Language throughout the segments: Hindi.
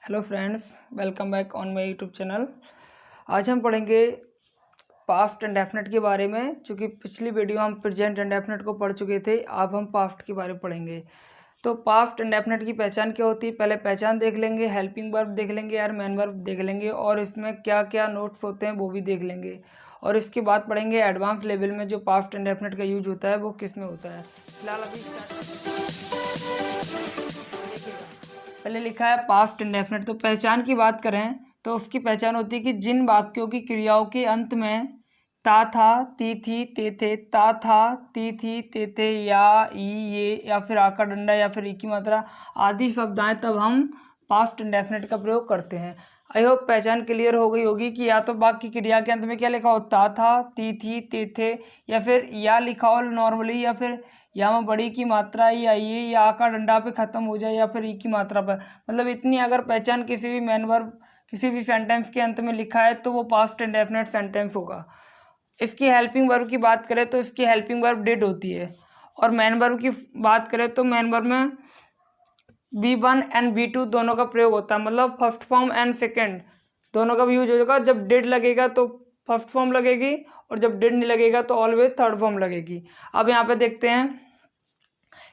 Hello friends, welcome back on my YouTube channel. आज हम पढ़ेंगे पास्ट इंडेफिनिट के बारे में। चूँकि पिछली वीडियो हम प्रेजेंट इंडेफिनिट को पढ़ चुके थे, अब हम पास्ट के बारे में पढ़ेंगे। तो पास्ट इंडेफिनिट की पहचान क्या होती है, पहले पहचान देख लेंगे, हेल्पिंग वर्ब देख लेंगे और मेन वर्ब देख लेंगे, और इसमें क्या क्या नोट्स होते हैं वो भी देख लेंगे। और इसके बाद पढ़ेंगे एडवांस लेवल में जो पास्ट इंडेफिनिट का यूज होता है वो किस में होता है। फिलहाल अभी पहले लिखा है पास्ट इंडेफिनिट। तो पहचान की बात करें तो उसकी पहचान होती है कि जिन वाक्यों की क्रियाओं के अंत में ता था, ती थी, ते थे, ता था, ती थी, ते थे, या, ई, ये, या फिर आका डंडा या फिर ई की मात्रा आदि शब्द आए, तब हम पास्ट इंडेफिनिट का प्रयोग करते हैं। आई होप पहचान क्लियर हो गई होगी कि या तो वाक्य की क्रिया के अंत में क्या लिखा हो, ता था, ती थी, ते थे, या फिर या लिखा हो नॉर्मली, या फिर या में बड़ी की मात्रा या ये या आका डंडा पे खत्म हो जाए, या फिर ई की मात्रा पर। मतलब इतनी अगर पहचान किसी भी मेन वर्ब किसी भी सेंटेंस के अंत में लिखा है तो वो पास्ट इंडेफिनिट सेंटेंस होगा। इसकी हेल्पिंग वर्ब की बात करें तो इसकी हेल्पिंग वर्ब डिड होती है। और मेन वर्ब की बात करें तो मेन वर्ब में B1 एंड B2 दोनों का प्रयोग होता है। मतलब फर्स्ट फॉर्म एंड सेकेंड दोनों का भी यूज होगा। जब डिड लगेगा तो फर्स्ट फॉर्म लगेगी, और जब डिड नहीं लगेगा तो ऑलवेज थर्ड फॉर्म लगेगी। अब यहाँ पे देखते हैं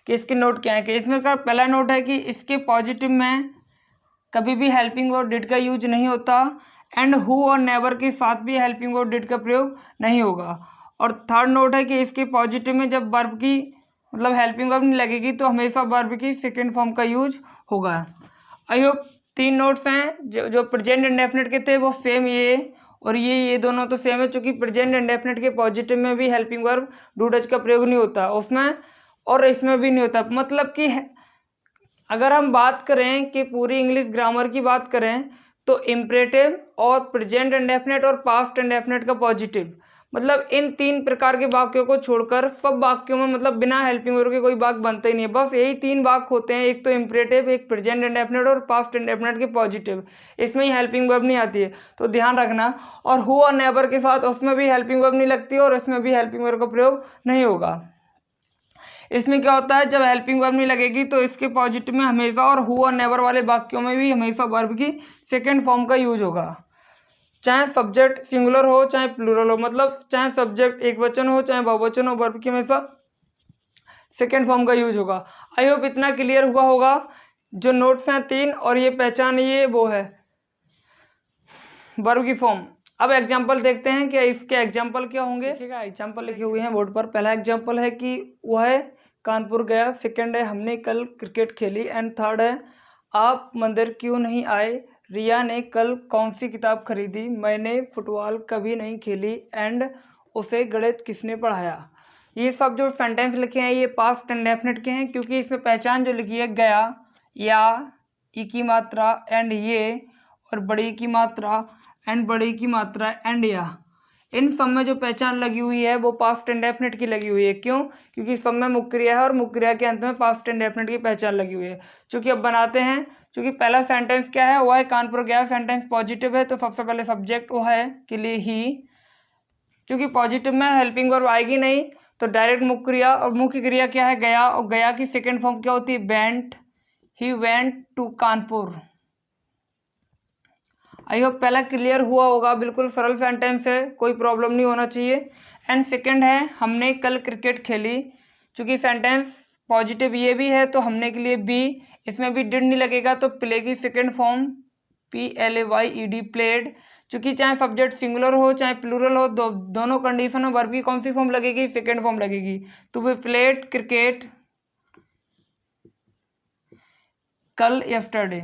कि इसके नोट क्या है। कि इसमें का पहला नोट है कि इसके पॉजिटिव में कभी भी हेल्पिंग वर्ब डिड का यूज नहीं होता, एंड हु और नेवर के साथ भी हेल्पिंग वर्ब डिड का प्रयोग नहीं होगा। और थर्ड नोट है कि इसके पॉजिटिव में जब वर्ब की मतलब हेल्पिंग वर्ब नहीं लगेगी तो हमेशा वर्ब की सेकेंड फॉर्म का यूज होगा। आई होप तीन नोट्स हैं जो प्रेजेंट इंडेफिनिट के थे वो सेम ये और ये दोनों तो सेम है। चूँकि प्रेजेंट इंडेफिनिट के पॉजिटिव में भी हेल्पिंग वर्ब डू डज का प्रयोग नहीं होता उसमें, और इसमें भी नहीं होता। मतलब कि अगर हम बात करें कि पूरी इंग्लिश ग्रामर की बात करें तो इम्परेटिव और प्रेजेंट इंडेफिनिट और पास्ट इंडेफिनिट का पॉजिटिव, मतलब इन तीन प्रकार के वाक्यों को छोड़कर सब वाक्यों में मतलब बिना हेल्पिंग वर्ब के कोई वाक्य बनता ही नहीं है। बस यही तीन वाक्य होते हैं, एक तो इम्परेटिव, एक प्रेजेंट इंडेफिनिट और पास्ट इंडेफिनिट के पॉजिटिव। इसमें ही हेल्पिंग वर्ब नहीं आती है, तो ध्यान रखना। और हु और नेवर के साथ उसमें भी हेल्पिंग वर्ब नहीं लगती और इसमें भी हेल्पिंग वर्ब का प्रयोग नहीं होगा। इसमें क्या होता है, जब हेल्पिंग वर्ब नहीं लगेगी तो इसके पॉजिटिव में हमेशा और हु और नेवर वाले वाक्यों में भी हमेशा वर्ब की सेकेंड फॉर्म का यूज होगा। चाहे सब्जेक्ट सिंगुलर हो चाहे प्लूरल हो, मतलब चाहे सब्जेक्ट एक वचन हो चाहे बहुवचन हो, वर्ब की हमेशा सेकेंड फॉर्म का यूज होगा। आई होप इतना क्लियर हुआ होगा। जो नोट्स हैं तीन और ये पहचान ये वो है वर्ब की फॉर्म। अब एग्जाम्पल देखते हैं कि इसके एग्जाम्पल क्या होंगे। देखिएगा एग्जाम्पल लिखे हुए हैं बोर्ड पर। पहला एग्जाम्पल है कि वह कानपुर गया, सेकंड है हमने कल क्रिकेट खेली, एंड थर्ड है आप मंदिर क्यों नहीं आए, रिया ने कल कौन सी किताब खरीदी, मैंने फुटबॉल कभी नहीं खेली, एंड उसे गणित किसने पढ़ाया। ये सब जो सेंटेंस लिखे हैं ये पास्ट इंडेफिनिट के हैं, क्योंकि इसमें पहचान जो लिखी है गया, या, ई की मात्रा, एंड ये, और बड़ी की मात्रा, एंड बड़ी की मात्रा, एंड या, इन सब में जो पहचान लगी हुई है वो पास्ट इंडेफिनिट की लगी हुई है। क्यों? क्योंकि सब में मुख्य क्रिया है और मुख्य क्रिया के अंत में पास्ट इंडेफिनिट की पहचान लगी हुई है। चूंकि अब बनाते हैं, चूंकि पहला सेंटेंस क्या है, वो है कानपुर गया, सेंटेंस पॉजिटिव है तो सबसे पहले सब्जेक्ट वो है के लिए ही। चूंकि पॉजिटिव में हेल्पिंग वर्ब आएगी नहीं तो डायरेक्ट मुख्य क्रिया, और मुख्य क्रिया क्या है गया, और गया की सेकेंड फॉर्म क्या होती है went, he went to Kanpur. I hope पहला क्लियर हुआ होगा। बिल्कुल सरल सेंटेंस है, कोई प्रॉब्लम नहीं होना चाहिए। एंड सेकंड है हमने कल क्रिकेट खेली। चूंकि सेंटेंस पॉजिटिव ये भी है तो हमने के लिए बी, इसमें भी डिड नहीं लगेगा तो प्ले की सेकंड फॉर्म PLAYED प्लेड। चूंकि चाहे सब्जेक्ट सिंगुलर हो चाहे प्लूरल हो, दोनों कंडीशन में वर्ब की कौन सी फॉर्म लगेगी, सेकेंड फॉर्म लगेगी। तो वे प्लेड क्रिकेट कल यस्टरडे।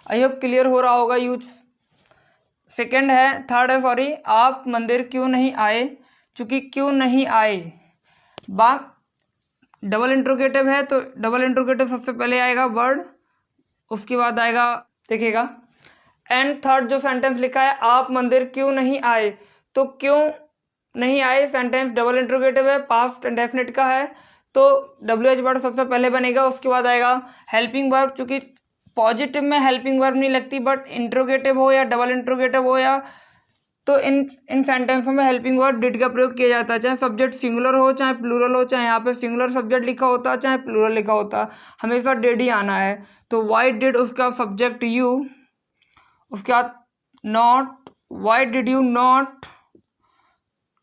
आई होप क्लियर हो रहा होगा यूज। सेकंड है थर्ड है सॉरी, आप मंदिर क्यों नहीं आए। चूंकि क्यों नहीं आए बाक डबल इंट्रोगेटिव है तो डबल इंट्रोगेटिव सबसे पहले आएगा वर्ड, उसके बाद आएगा देखिएगा। एंड थर्ड जो सेंटेंस लिखा है आप मंदिर क्यों नहीं आए, तो क्यों नहीं आए सेंटेंस डबल इंट्रोगेटिव है, पास्ट इंडेफिनिट का है तो WH वर्ड सबसे पहले बनेगा, उसके बाद आएगा हेल्पिंग वर्ब। चूंकि पॉजिटिव में हेल्पिंग वर्ब नहीं लगती, बट इंट्रोगेटिव हो या डबल इंट्रोगेटिव हो या तो इन सेंटेंसों में हेल्पिंग वर्ब डिड का प्रयोग किया जाता है, चाहे सब्जेक्ट सिंगुलर हो चाहे प्लूरल हो, चाहे यहाँ पे सिंगुलर सब्जेक्ट लिखा होता है चाहे प्लूरल लिखा होता, हमेशा डिड ही आना है। तो वाई डिड उसका सब्जेक्ट यू, उसके बाद not, why did you not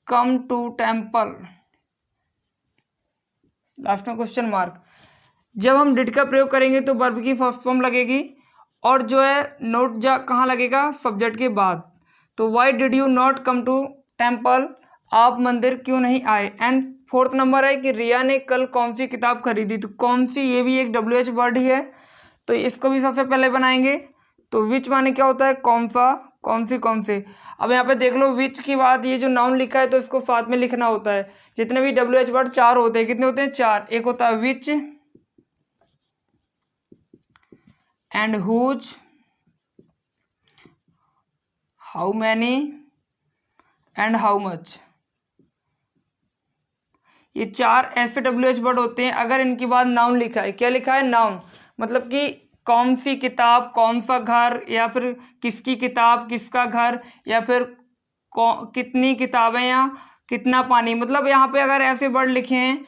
come to temple, last में क्वेश्चन मार्क। जब हम डिड का प्रयोग करेंगे तो वर्ब की फर्स्ट फॉर्म लगेगी और जो है नोट कहाँ लगेगा, सब्जेक्ट के बाद। तो why did you not come to temple, आप मंदिर क्यों नहीं आए। एंड फोर्थ नंबर है कि रिया ने कल कौन सी किताब खरीदी, तो कौन सी ये भी एक WH वर्ड ही है, तो इसको भी सबसे पहले बनाएंगे। तो विच माने क्या होता है, कौन सा, कौन सी, कौन से। अब यहाँ पे देख लो विच के बाद ये जो नाउन लिखा है तो इसको साथ में लिखना होता है। जितने भी WH वर्ड 4 होते हैं, कितने होते हैं, 4। एक होता है which and whose, how many and how much. ये 4 ऐसे WH वर्ड होते हैं अगर इनके बाद नाउन लिखा है। क्या लिखा है, नाउन, मतलब कि कौन सी किताब, कौन सा घर, या फिर किसकी किताब, किसका घर, या फिर कितनी किताबें या कितना पानी। मतलब यहाँ पे अगर ऐसे वर्ड लिखे हैं,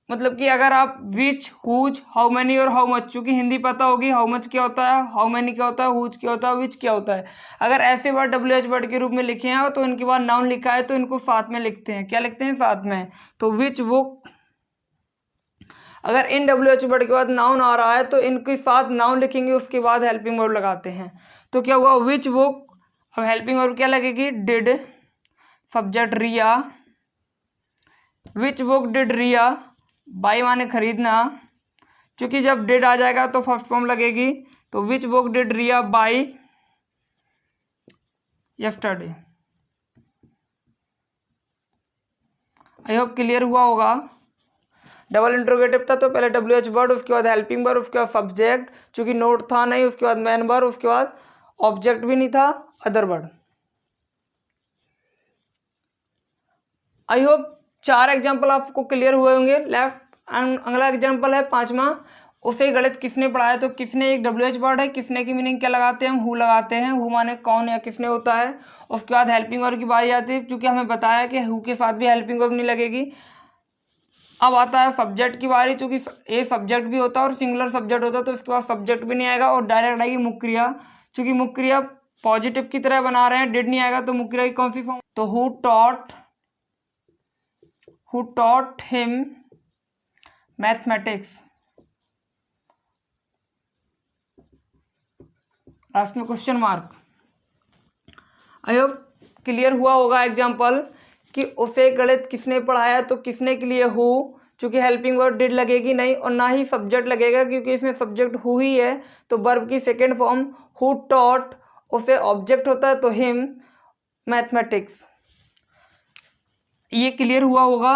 मतलब कि अगर आप विच, हुज, हाउ मैनी और हाउ मच, चूँकि हिंदी पता होगी हाउ मच क्या होता है, हाउ मैनी क्या होता है, हुज क्या होता है, विच क्या होता है, अगर ऐसे वर्ड WH वर्ड के रूप में लिखे हैं तो इनके बाद नाउन लिखा है तो इनको साथ में लिखते हैं। क्या लिखते हैं, साथ में। तो विच बुक, अगर इन WH वर्ड के बाद नाउन आ रहा है तो इनके साथ नाउन लिखेंगे, उसके बाद हेल्पिंग वर्ब लगाते हैं। तो क्या हुआ, विच बुक, अब हेल्पिंग वर्ब क्या लगेगी, did, subject Riya, which book did Riya, buy माने खरीदना, क्योंकि जब डिड आ जाएगा तो फर्स्ट फॉर्म लगेगी। तो which book did Riya buy yesterday. I hope clear हुआ होगा। डबल इंट्रोगेटिव था तो पहले WH वर्ड, उसके बाद हेल्पिंग वर्ब, उसके बाद सब्जेक्ट, चूंकि नोट था नहीं, उसके बाद मैन वर्ब, उसके बाद ऑब्जेक्ट भी नहीं था, other word. I hope 4 example आपको क्लियर हुए होंगे। लेफ्ट एंड अगला एग्जाम्पल है 5वां, उसे गणित किसने पढ़ाया। तो किसने एक WH वर्ड है, किसने की मीनिंग क्या लगाते हैं, हम हु लगाते हैं, हु माने कौन या किसने होता है। उसके बाद हेल्पिंग वर्ब की बारी आती है, क्योंकि हमें बताया कि हु के साथ भी हेल्पिंग वर्ब नहीं लगेगी। अब आता है सब्जेक्ट की बारी, चूंकि ए सब्जेक्ट भी होता है और सिंगुलर सब्जेक्ट होता है तो उसके बाद सब्जेक्ट भी नहीं आएगा और डायरेक्ट आएगी मुख्य क्रिया। चूंकि मुख्य क्रिया पॉजिटिव की तरह बना रहे हैं, डिड नहीं आएगा तो मुख्य क्रिया की कौन सी फॉर्म। तो who taught him mathematics, last में question mark. I hope clear हुआ होगा एग्जाम्पल कि उसे गणित किसने पढ़ाया। तो किसने के लिए हु, चूंकि हेल्पिंग वर्ब डिड लगेगी नहीं और ना ही सब्जेक्ट लगेगा, क्योंकि इसमें सब्जेक्ट हु ही है। तो वर्ब की सेकेंड फॉर्म हु टॉट, उसे ऑब्जेक्ट होता है तो हिम मैथमेटिक्स। ये क्लियर हुआ होगा।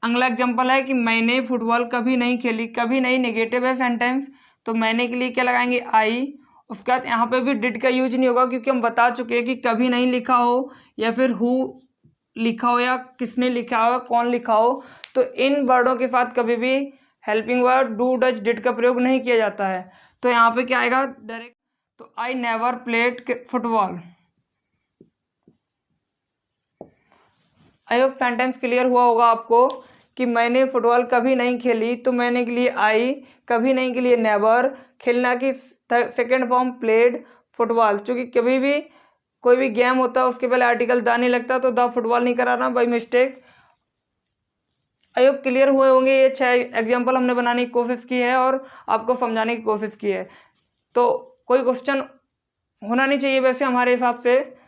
अगला एग्जाम्पल है कि मैंने फुटबॉल कभी नहीं खेली। कभी नहीं नेगेटिव है सेंटेंस, तो मैंने के लिए क्या लगाएंगे, आई। उसके बाद यहाँ पे भी डिड का यूज नहीं होगा, क्योंकि हम बता चुके हैं कि कभी नहीं लिखा हो या फिर हु लिखा हो या किसने लिखा हो, कौन लिखा हो, तो इन वर्डों के साथ कभी भी helping word do, does, did का प्रयोग नहीं किया जाता है। तो यहाँ पे क्या आएगा डायरेक्ट, तो I never played football. I hope sentence clear हुआ होगा आपको कि मैंने फुटबॉल कभी नहीं खेली। तो मैंने के लिए आई, कभी नहीं के लिए नेवर, खेलना की सेकेंड फॉर्म प्लेड, फुटबॉल, चूँकि कभी भी कोई भी गेम होता है उसके पहले आर्टिकल द नहीं लगता, तो द फुटबॉल नहीं कराना by mistake. I hope clear हुए होंगे। ये 6 एग्जाम्पल हमने बनाने की कोशिश की है और आपको समझाने की कोशिश की है। तो कोई क्वेश्चन होना नहीं चाहिए वैसे हमारे हिसाब से।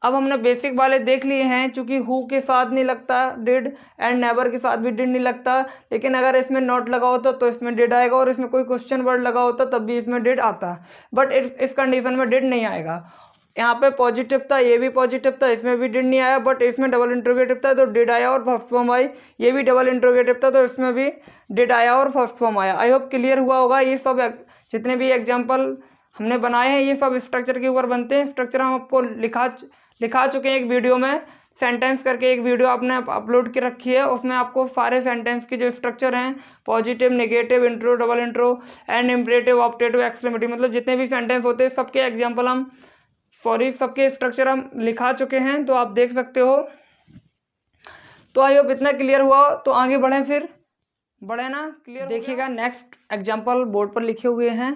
अब हमने बेसिक वाले देख लिए हैं, चूंकि हु के साथ नहीं लगता डिड एंड नेवर के साथ भी डिड नहीं लगता, लेकिन अगर इसमें नॉट लगा होता तो इसमें डिड आएगा और इसमें कोई क्वेश्चन वर्ड लगा होता तब भी इसमें डिड आता, बट इस कंडीशन में डिड नहीं आएगा। यहाँ पे पॉजिटिव था, ये भी पॉजिटिव था, इसमें भी डिड नहीं आया, बट इसमें डबल इंट्रोगेटिव था तो डिड आया और फर्स्ट फॉर्म आई। ये भी डबल इंट्रोगेटिव था तो इसमें भी डिड आया और फर्स्ट फॉर्म आया। आई होप क्लियर हुआ होगा। ये सब जितने भी एग्जाम्पल हमने बनाए हैं ये सब स्ट्रक्चर के ऊपर बनते हैं। स्ट्रक्चर हम आपको लिखा चुके हैं एक वीडियो में, सेंटेंस करके एक वीडियो आपने अपलोड के रखी है, उसमें आपको सारे सेंटेंस के जो स्ट्रक्चर हैं, positive, negative, intro, double intro and imperative, optative, exclamative, मतलब जितने भी सेंटेंस होते हैं सबके एग्जांपल हम सॉरी सबके स्ट्रक्चर हम लिखा चुके हैं, तो आप देख सकते हो। तो आई होप इतना क्लियर हुआ। तो आगे बढ़ें, फिर बढ़े ना, क्लियर देखिएगा। नेक्स्ट एग्जाम्पल बोर्ड पर लिखे हुए हैं।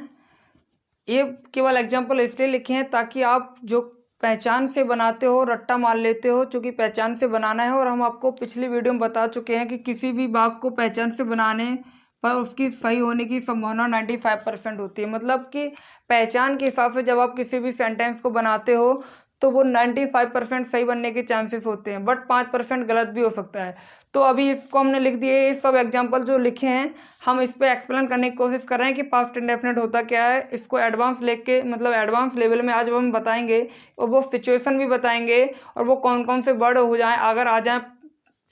ये केवल एग्जाम्पल इसलिए लिखे हैं ताकि आप जो पहचान से बनाते हो रट्टा मार लेते हो, चूँकि पहचान से बनाना है। और हम आपको पिछली वीडियो में बता चुके हैं कि किसी भी वाक्य को पहचान से बनाने पर उसकी सही होने की संभावना 95% होती है। मतलब कि पहचान के हिसाब से जब आप किसी भी सेंटेंस को बनाते हो तो वो 95% सही बनने के चांसेस होते हैं, बट 5% गलत भी हो सकता है। तो अभी इसको हमने लिख दिए, ये सब एग्जाम्पल जो लिखे हैं हम इस पर एक्सप्लेन करने की कोशिश कर रहे हैं कि पास्ट इंडेफिनिट होता क्या है। इसको एडवांस लेके मतलब एडवांस लेवल में आज हम बताएंगे, और वो सिचुएशन भी बताएंगे, और वो कौन कौन से वर्ड हो जाएं अगर आ जाएं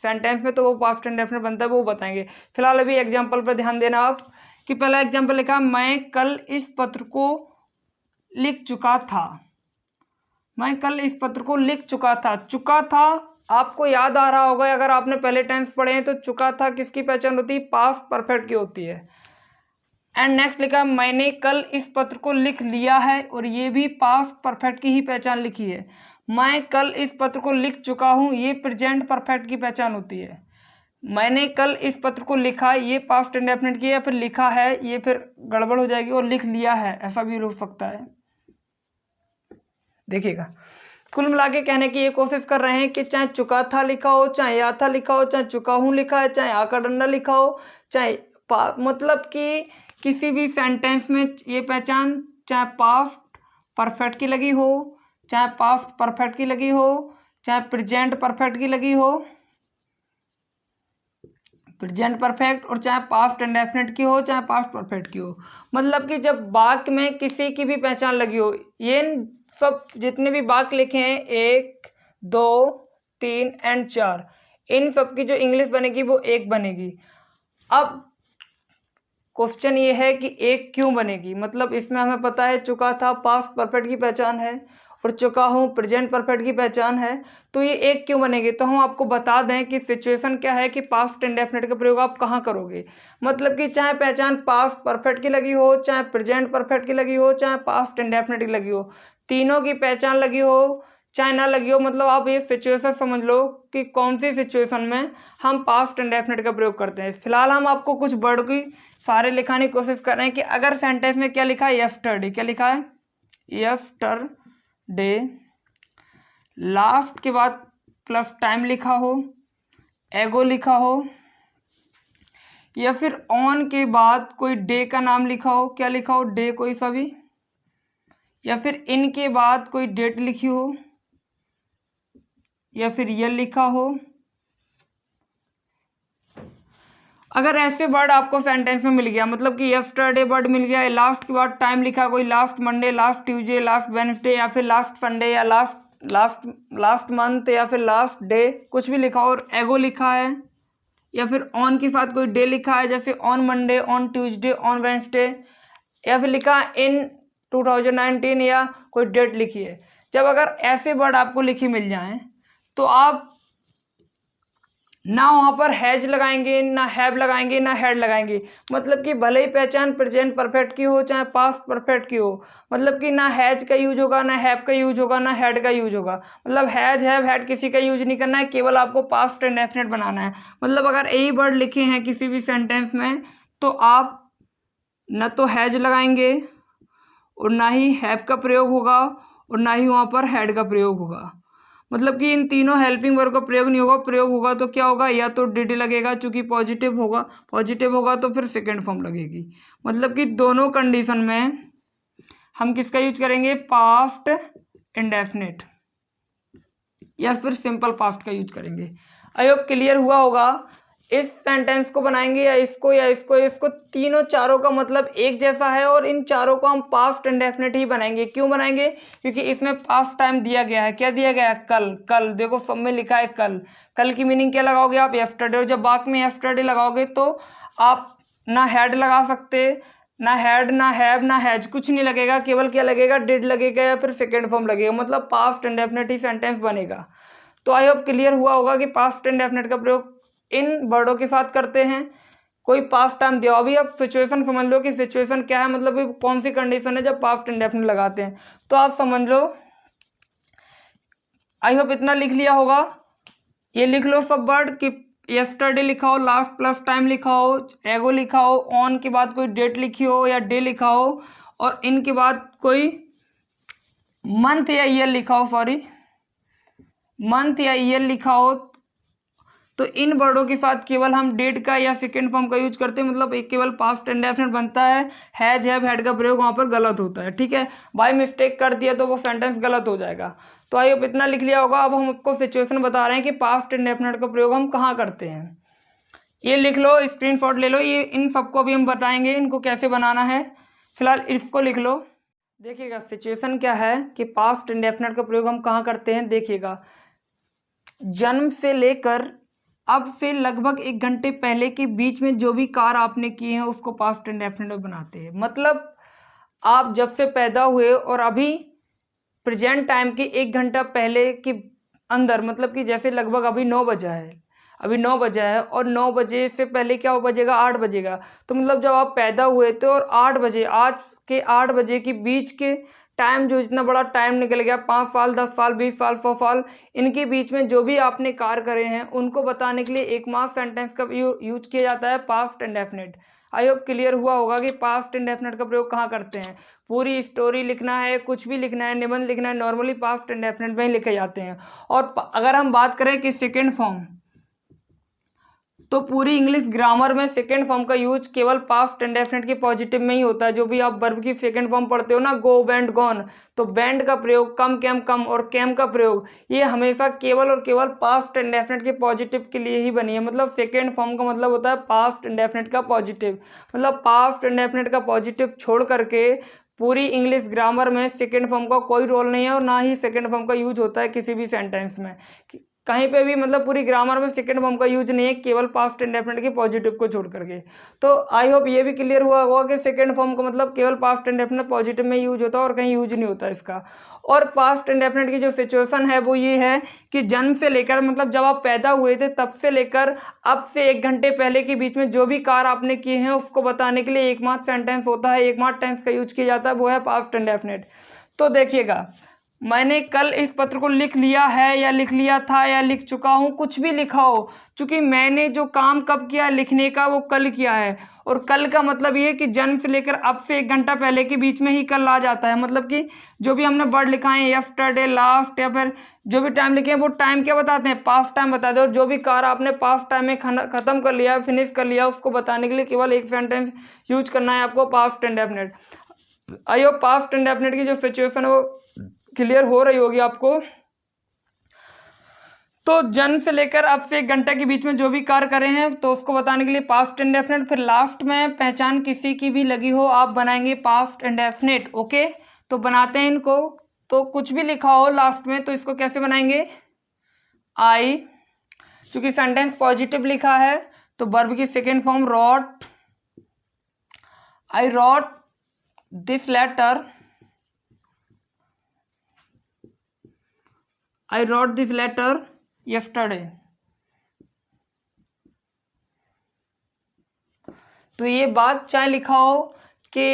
सेंटेंस में तो वो पास्ट इंडेफिनिट बनता है, वो बताएंगे। फिलहाल अभी एग्जाम्पल पर ध्यान देना आप कि पहला एग्जाम्पल लिखा, मैं कल इस पत्र को लिख चुका था। मैं कल इस पत्र को लिख चुका था। चुका था आपको याद आ रहा होगा, अगर आपने पहले टेंस पढ़े हैं तो चुका था किसकी पहचान होती है, पास्ट परफेक्ट की होती है। एंड नेक्स्ट लिखा, मैंने कल इस पत्र को लिख लिया है, और ये भी पास्ट परफेक्ट की ही पहचान लिखी है। मैं कल इस पत्र को लिख चुका हूँ, ये प्रेजेंट परफेक्ट की पहचान होती है। मैंने कल इस पत्र को लिखा, ये पास्ट इंडेफिनिट की है, फिर लिखा है ये फिर गड़बड़ हो जाएगी, और लिख लिया है ऐसा भी हो सकता है। देखिएगा, कुल मिला के कहने की ये कोशिश कर रहे हैं कि चाहे चुका था लिखा हो, चाहे या था लिखा हो, चाहे चुका हूँ लिखा है, चाहे आका डंडा लिखा हो, चाहे मतलब कि किसी भी सेंटेंस में ये पहचान चाहे पास्ट परफेक्ट की लगी हो, चाहे पास्ट परफेक्ट की लगी हो, चाहे प्रेजेंट परफेक्ट की लगी हो, प्रेजेंट परफेक्ट, और चाहे पास्ट इंडेफिनिट की हो, चाहे पास्ट परफेक्ट की हो। मतलब कि जब वाक्य में किसी की भी पहचान लगी हो, ये सब जितने भी वाक्य लिखे हैं 1 2 3 एंड 4, इन सब की जो इंग्लिश बनेगी वो एक बनेगी। अब क्वेश्चन ये है कि एक क्यों बनेगी, मतलब इसमें हमें पता है चुका था पास्ट परफेक्ट की पहचान है, और चुका हूँ प्रेजेंट परफेक्ट की पहचान है, तो ये एक क्यों बनेगी। तो हम आपको बता दें कि सिचुएशन क्या है कि पास्ट इंडेफिनिट का प्रयोग आप कहाँ करोगे। मतलब कि चाहे पहचान पास्ट परफेक्ट की लगी हो, चाहे प्रेजेंट परफेक्ट की लगी हो, चाहे पास्ट इंडेफिनिट की लगी हो, तीनों की पहचान लगी हो चाहे ना लगी हो, मतलब आप ये सिचुएशन समझ लो कि कौन सी सिचुएशन में हम पास्ट इंडेफिनिट का प्रयोग करते हैं। फिलहाल हम आपको कुछ वर्ड की सारे लिखाने की कोशिश कर रहे हैं कि अगर सेंटेंस में क्या लिखा है, यस्टरडे, क्या लिखा है, यस्टरडे, लास्ट के बाद प्लस टाइम लिखा हो, एगो लिखा हो, या फिर ऑन के बाद कोई डे का नाम लिखा हो, क्या लिखा हो, डे कोई सा भी, या फिर इन के बाद कोई डेट लिखी हो, या फिर ईयर लिखा हो। अगर ऐसे वर्ड आपको सेंटेंस में मिल गया, मतलब कि यस्टरडे वर्ड मिल गया, लास्ट के बाद टाइम लिखा, कोई last Monday, last Tuesday, last Wednesday, या फिर लास्ट संडे, या लास्ट मंथ, या फिर लास्ट डे, कुछ भी लिखा हो, और एगो लिखा है, या फिर ऑन के साथ कोई डे लिखा है, जैसे on Monday, on Tuesday, on Wednesday, या फिर लिखा इन 2019, या कोई डेट लिखी है। जब अगर ऐसे वर्ड आपको लिखी मिल जाएं तो आप ना वहाँ पर हैज लगाएंगे, ना हैव लगाएंगे, ना हैड लगाएंगे। मतलब कि भले ही पहचान प्रेजेंट परफेक्ट की हो चाहे पास्ट परफेक्ट की हो, मतलब कि ना हैज का यूज होगा, ना हैव का यूज होगा, ना हैड का यूज होगा। मतलब हैज हैव हैड किसी का यूज नहीं करना है, केवल आपको पास्ट इंडेफिनिट बनाना है। मतलब अगर यही वर्ड लिखे हैं किसी भी सेंटेंस में तो आप न तो हैज लगाएंगे, और ना ही हैव का प्रयोग होगा, और ना ही वहाँ पर हैड का प्रयोग होगा। मतलब कि इन तीनों हेल्पिंग वर्ब का प्रयोग नहीं होगा। प्रयोग होगा तो क्या होगा, या तो डिड लगेगा, चूंकि पॉजिटिव होगा तो फिर सेकेंड फॉर्म लगेगी। मतलब कि दोनों कंडीशन में हम किसका यूज करेंगे, पास्ट इंडेफिनिट या फिर सिंपल पास्ट का यूज करेंगे। आई होप क्लियर हुआ होगा। इस सेंटेंस को बनाएंगे या इसको तीनों चारों का मतलब एक जैसा है, और इन चारों को हम पास्ट इंडेफिनिट ही बनाएंगे। क्यों बनाएंगे, क्योंकि इसमें पास्ट टाइम दिया गया है। क्या दिया गया है, कल। देखो सब में लिखा है कल की मीनिंग क्या लगाओगे आप, यस्टरडे। और जब वाक्य में यस्टरडे लगाओगे तो आप ना हैड लगा सकते, ना हैड, ना हैव, ना हैज, कुछ नहीं लगेगा। केवल क्या लगेगा, डिड लगेगा या फिर सेकेंड फॉर्म लगेगा। मतलब पास्ट इंडेफिनिट ही सेंटेंस बनेगा। तो आई होप क्लियर हुआ होगा कि पास्ट इंडेफिनिट का प्रयोग इन वर्डों के साथ करते हैं। कोई पास्ट टाइम दिया, अभी आप सिचुएशन समझ लो कि सिचुएशन क्या है, मतलब कौन सी कंडीशन है जब पास्ट इंडेफिनिट लगाते हैं। तो आप समझ लो आई होप इतना लिख लिया होगा। ये लिख लो सब वर्ड कि यस्टरडे लिखा हो, लास्ट प्लस टाइम लिखा हो, एगो लिखा हो, ऑन के बाद कोई डेट लिखी हो या डे लिखा हो, और इनके बाद कोई मंथ या ईयर लिखा हो, सॉरी मंथ या ईयर लिखा हो, तो इन वर्डों के साथ केवल हम डेट का या सेकेंड फॉर्म का यूज करते हैं, मतलब एक केवल पास्ट इंडेफिनिट बनता है। हैज, हैव, हैड का प्रयोग वहाँ पर गलत होता है, ठीक है। बाय मिस्टेक कर दिया तो वो सेंटेंस गलत हो जाएगा। तो आई होप इतना लिख लिया होगा। अब हम आपको सिचुएशन बता रहे हैं कि पास्ट इंडेफिनिट का प्रयोग हम कहाँ करते हैं। ये लिख लो, स्क्रीनशॉट ले लो, ये इन सबको भी हम बताएंगे इनको कैसे बनाना है। फिलहाल इसको लिख लो। देखिएगा सिचुएशन क्या है कि पास्ट इंडेफिनिट का प्रयोग हम कहाँ करते हैं। देखिएगा, जन्म से लेकर अब से लगभग 1 घंटे पहले के बीच में जो भी कार्य आपने किए हैं उसको पास्ट इंडेफिनिट में बनाते हैं। मतलब आप जब से पैदा हुए और अभी प्रेजेंट टाइम के 1 घंटा पहले के अंदर, मतलब कि जैसे लगभग अभी 9 बजा है, अभी 9 बजा है और 9 बजे से पहले क्या बजेगा, 8 बजेगा। तो मतलब जब आप पैदा हुए थे और 8 बजे, आज के 8 बजे के बीच के टाइम, जो इतना बड़ा टाइम निकल गया, 5 साल, 10 साल, 20 साल, 100 साल, इनके बीच में जो भी आपने कार्य करे हैं उनको बताने के लिए एकमात्र सेंटेंस का यूज किया जाता है पास्ट इंडेफिनिट। आई होप क्लियर हुआ होगा कि पास्ट इंडेफिनिट का प्रयोग कहाँ करते हैं। पूरी स्टोरी लिखना है, कुछ भी लिखना है, निबंध लिखना है, नॉर्मली पास्ट इंडेफिनिट में ही लिखे जाते हैं। और अगर हम बात करें कि सेकेंड फॉर्म, तो पूरी इंग्लिश ग्रामर में सेकेंड फॉर्म का यूज केवल पास्ट इंडेफिनिट के पॉजिटिव में ही होता है। जो भी आप वर्ब की सेकेंड फॉर्म पढ़ते हो ना, गो, वेंट, गॉन, तो वेंट का प्रयोग, कम, कैम, कम और कैम का प्रयोग, ये हमेशा केवल और केवल पास्ट इंडेफिनिट के पॉजिटिव के लिए ही बनी है। मतलब सेकेंड फॉर्म का मतलब होता है पास्ट इंडेफिनिट का पॉजिटिव। मतलब पास्ट इंडेफिनिट का पॉजिटिव छोड़ करके पूरी इंग्लिश ग्रामर में सेकेंड फॉर्म का कोई रोल नहीं है और ना ही सेकेंड फॉर्म का यूज होता है किसी भी सेंटेंस में, कहीं पे भी। मतलब पूरी ग्रामर में सेकेंड फॉर्म का यूज नहीं है, केवल पास्ट इंडेफिनिट के पॉजिटिव को छोड़ करके। तो आई होप ये भी क्लियर हुआ होगा कि सेकेंड फॉर्म का मतलब केवल पास्ट इंडेफिनिट पॉजिटिव में यूज होता है और कहीं यूज नहीं होता इसका। और पास्ट इंडेफिनिट की जो सिचुएशन है वो ये है कि जन्म से लेकर, मतलब जब आप पैदा हुए थे तब से लेकर अब से 1 घंटे पहले के बीच में जो भी कार्य आपने किए हैं उसको बताने के लिए एकमात्र सेंटेंस होता है, एकमात्र टेंस का यूज किया जाता है, वो है पास्ट इंडेफिनिट। तो देखिएगा, मैंने कल इस पत्र को लिख लिया है या लिख लिया था या लिख चुका हूँ, कुछ भी लिखा हो, चूंकि मैंने जो काम कब किया लिखने का वो कल किया है। और कल का मतलब ये है कि जन्म से लेकर अब से 1 घंटा पहले के बीच में ही कल आ जाता है। मतलब कि जो भी हमने वर्ड लिखा है, यस्टरडे, लास्ट, या फिर जो भी टाइम लिखे हैं वो टाइम क्या बताते हैं, पास्ट टाइम बताते हैं। और जो भी कार्य आपने पास्ट टाइम में खत्म कर लिया, फिनिश कर लिया, उसको बताने के लिए केवल एक सेंटेंस यूज करना है आपको, past indefinite. I hope past indefinite की जो सिचुएशन है वो क्लियर हो रही होगी आपको। तो जन्म से लेकर अब से 1 घंटे के बीच में जो भी कार्य करे हैं तो उसको बताने के लिए पास्ट इंडेफिनिट। फिर लास्ट में पहचान किसी की भी लगी हो आप बनाएंगे पास्ट इंडेफिनिट। ओके, तो बनाते हैं इनको। तो कुछ भी लिखा हो लास्ट में तो इसको कैसे बनाएंगे, आई, चूंकि सेंटेंस पॉजिटिव लिखा है तो वर्ब की second form wrote, I wrote this letter, I wrote this letter yesterday। तो ये बात चाहे लिखा हो कि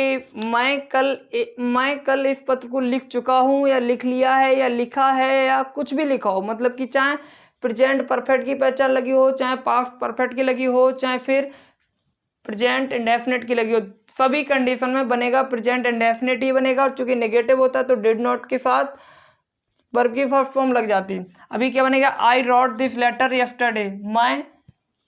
मैं कल इस पत्र को लिख चुका हूँ या लिख लिया है या लिखा है या कुछ भी लिखा हो, मतलब कि चाहे प्रेजेंट परफेक्ट की पहचान लगी हो, चाहे पास्ट परफेक्ट की लगी हो, चाहे फिर प्रेजेंट इंडेफिनिट की लगी हो, सभी कंडीशन में बनेगा प्रेजेंट इंडेफिनिट ही बनेगा। और चूंकि नेगेटिव होता है तो डिड नॉट के साथ वर्ब की फर्स्ट फॉर्म लग जाती है। अभी क्या बनेगा, आई रॉट दिस लेटर यस्टरडे, मैं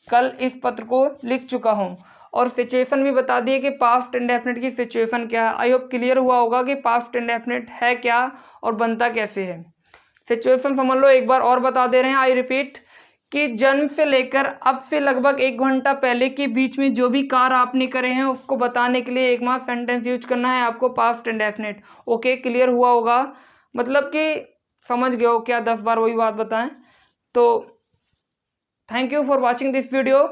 कल इस पत्र को लिख चुका हूँ। और सिचुएशन भी बता दिए कि पास्ट इंडेफिनिट की सिचुएशन क्या है। आई होप क्लियर हुआ होगा कि पास्ट इंडेफिनिट है क्या और बनता कैसे है। सिचुएशन समझ लो, एक बार और बता दे रहे हैं, आई रिपीट, कि जन्म से लेकर अब से लगभग 1 घंटा पहले के बीच में जो भी कार्य आपने करे हैं उसको बताने के लिए एकमात्र सेंटेंस यूज करना है आपको, पास्ट इंडेफिनिट। ओके, क्लियर हुआ होगा, मतलब कि समझ गए हो क्या, 10 बार वही बात बताएं। तो thank you for watching this video.